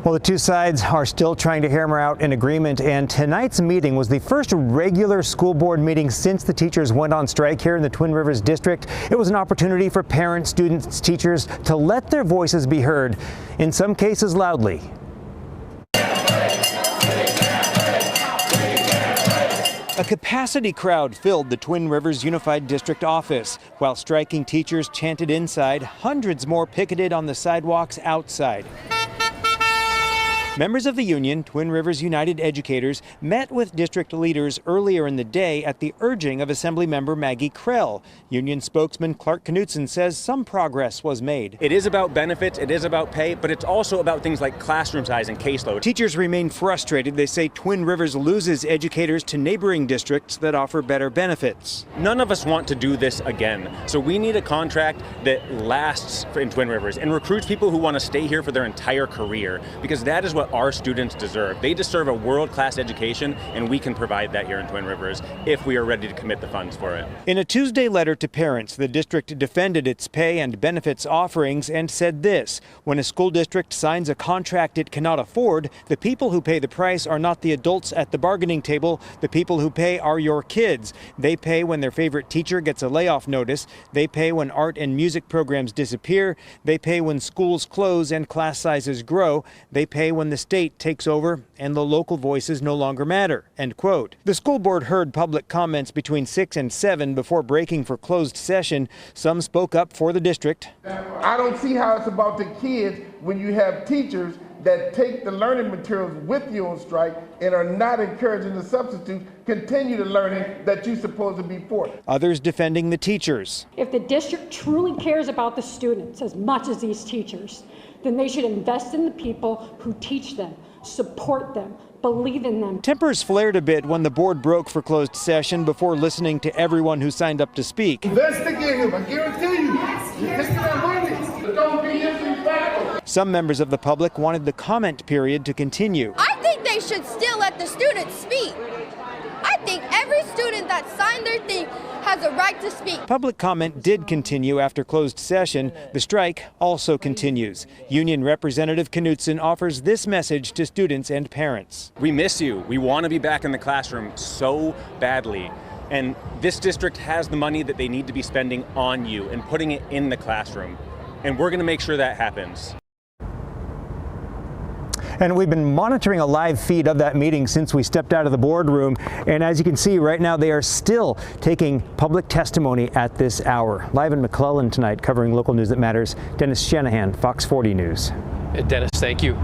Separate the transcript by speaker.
Speaker 1: Well, the two sides are still trying to hammer out an agreement, and tonight's meeting was the first regular school board meeting since the teachers went on strike here in the Twin Rivers district. It was an opportunity for parents, students, teachers to let their voices be heard, in some cases loudly. A capacity crowd filled the Twin Rivers Unified District office. While striking teachers chanted inside, hundreds more picketed on the sidewalks outside. Members of the union, Twin Rivers United Educators, met with district leaders earlier in the day at the urging of Assemblymember Maggie Krell. Union spokesman Clark Knutson says some progress was made.
Speaker 2: It is about benefits, it is about pay, but it's also about things like classroom size and caseload.
Speaker 1: Teachers remain frustrated. They say Twin Rivers loses educators to neighboring districts that offer better benefits.
Speaker 2: None of us want to do this again, so we need a contract that lasts in Twin Rivers and recruits people who want to stay here for their entire career, because that is what our students deserve. They deserve a world-class education, and we can provide that here in Twin Rivers if we are ready to commit the funds for it.
Speaker 1: In a Tuesday letter to parents, the district defended its pay and benefits offerings and said this: when a school district signs a contract it cannot afford, the people who pay the price are not the adults at the bargaining table. The people who pay are your kids. They pay when their favorite teacher gets a layoff notice. They pay when art and music programs disappear. They pay when schools close and class sizes grow. They pay when the state takes over and the local voices no longer matter, end quote. The school board heard public comments between 6 and 7 before breaking for closed session. Some spoke up for the district.
Speaker 3: I don't see how it's about the kids when you have teachers that take the learning materials with you on strike and are not encouraging the substitutes continue the learning that you're supposed to be for.
Speaker 1: Others defending the teachers.
Speaker 4: If the district truly cares about the students as much as these teachers, then they should invest in the people who teach them, support them, believe in them.
Speaker 1: Tempers flared a bit when the board broke for closed session before listening to everyone who signed up to speak.
Speaker 3: Investigate him, I guarantee you. You're taking that money, but don't be disrespectful.
Speaker 1: Some members of the public wanted the comment period to continue.
Speaker 5: I think they should still let the students speak. I think every student that signed their thing has a right to speak.
Speaker 1: Public comment did continue after closed session. The strike also continues. Union Representative Knutson offers this message to students and parents.
Speaker 2: We miss you. We want to be back in the classroom so badly. And this district has the money that they need to be spending on you and putting it in the classroom. And we're going to make sure that happens.
Speaker 1: And we've been monitoring a live feed of that meeting since we stepped out of the boardroom. And as you can see right now, they are still taking public testimony at this hour. Live in McClellan tonight, covering local news that matters, Dennis Shanahan, Fox 40 News.
Speaker 6: Dennis, thank you.